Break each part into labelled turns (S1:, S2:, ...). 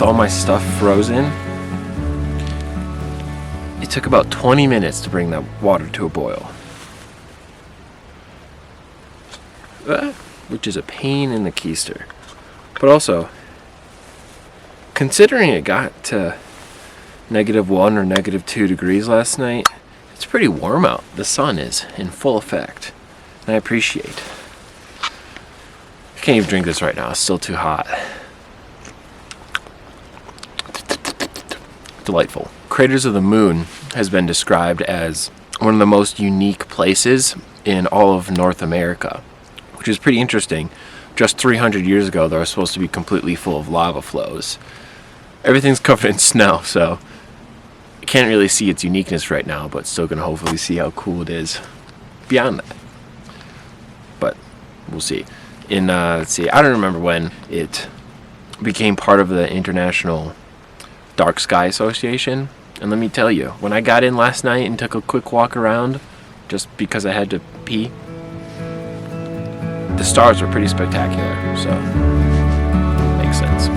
S1: all my stuff frozen, it took about 20 minutes to bring that water to a boil. Which is a pain in the keister. But also, considering it got to -1 or -2 degrees last night, it's pretty warm out. The sun is in full effect, and I appreciate. I can't even drink this right now, it's still too hot. Delightful. Craters of the Moon has been described as one of the most unique places in all of North America, which is pretty interesting. Just 300 years ago, they were supposed to be completely full of lava flows. Everything's covered in snow, so I can't really see its uniqueness right now, but still gonna hopefully see how cool it is beyond that. But we'll see. Let's see, I don't remember when it became part of the International Dark Sky Association. And let me tell you, when I got in last night and took a quick walk around, just because I had to pee, the stars were pretty spectacular, so makes sense.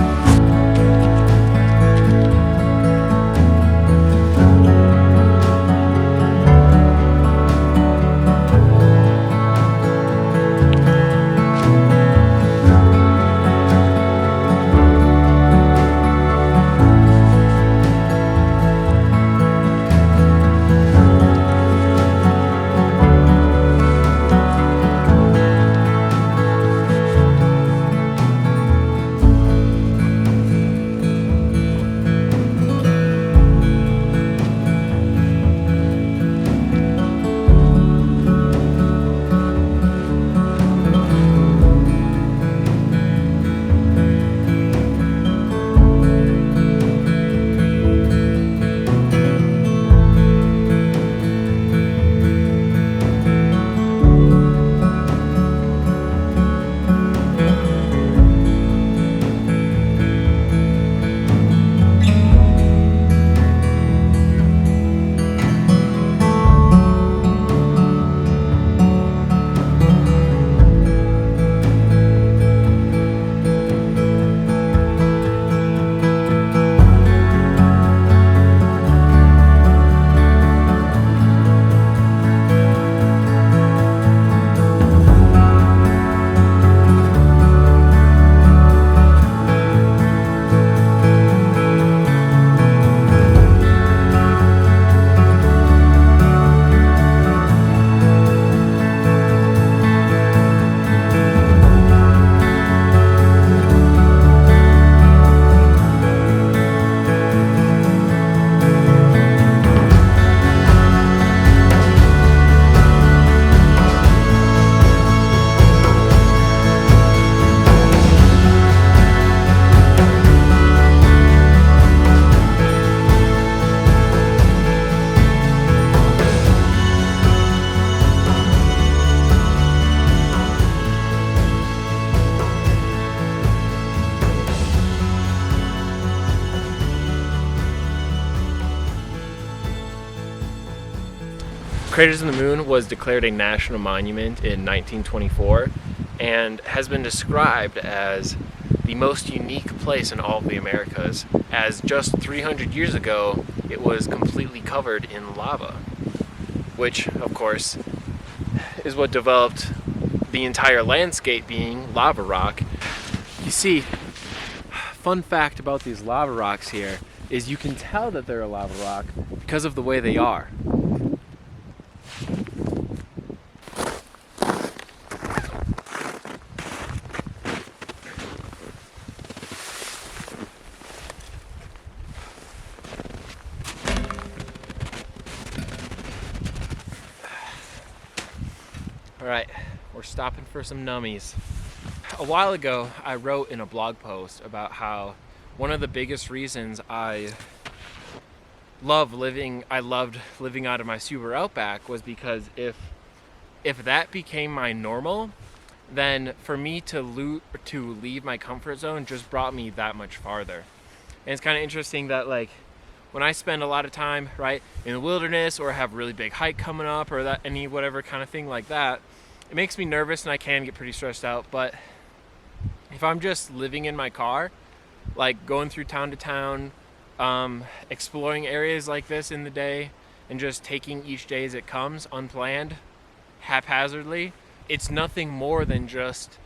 S1: Craters of the Moon was declared a national monument in 1924 and has been described as the most unique place in all of the Americas, as just 300 years ago it was completely covered in lava, which of course is what developed the entire landscape being lava rock. You see, fun fact about these lava rocks here is you can tell that they're a lava rock because of the way they are. Alright, we're stopping for some nummies. A while ago, I wrote in a blog post about how one of the biggest reasons I loved living out of my Subaru Outback was because if that became my normal, then for me to leave my comfort zone just brought me that much farther. And it's kind of interesting that, like, when I spend a lot of time right in the wilderness or have a really big hike coming up or that any whatever kind of thing like that, it makes me nervous and I can get pretty stressed out. But if I'm just living in my car, like going through town to town, exploring areas like this in the day, and just taking each day as it comes, unplanned, haphazardly. It's nothing more than just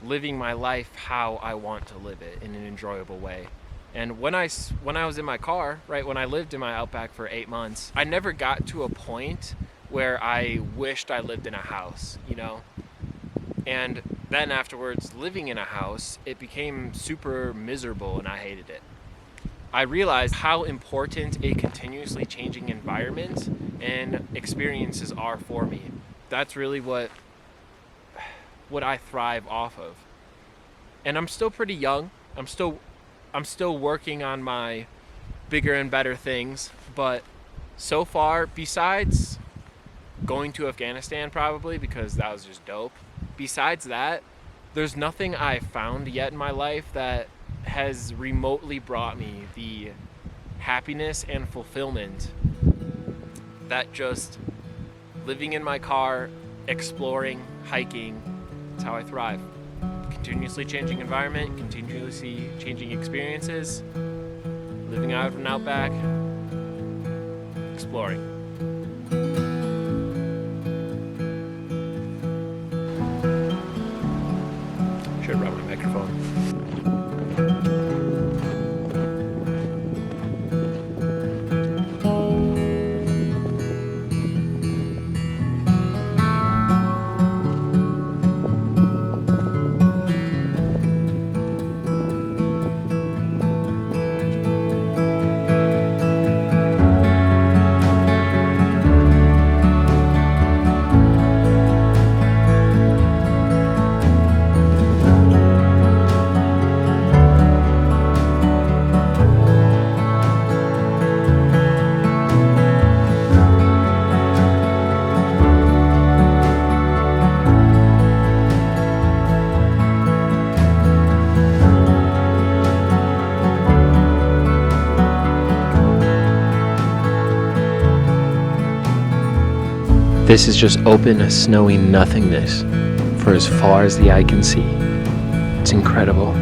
S1: living my life how I want to live it in an enjoyable way. And when I was in my car, right, when I lived in my Outback for 8 months, I never got to a point where I wished I lived in a house, you know? And then afterwards, living in a house, it became super miserable and I hated it. I realized how important a continuously changing environment and experiences are for me. That's really what I thrive off of. And I'm still pretty young. I'm still working on my bigger and better things, but so far, besides going to Afghanistan probably because that was just dope, besides that, there's nothing I've found yet in my life that has remotely brought me the happiness and fulfillment that just living in my car, exploring, hiking, that's how I thrive. Continuously changing environment, continuously changing experiences, living out of an Outback, exploring. Should rub my microphone. This is just open, snowy nothingness for as far as the eye can see. It's incredible.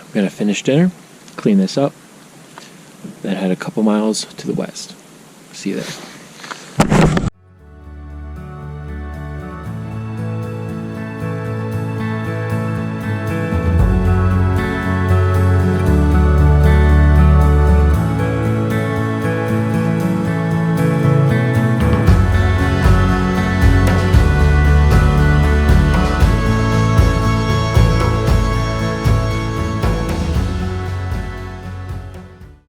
S1: I'm gonna finish dinner, clean this up, then head a couple miles to the west. See you there.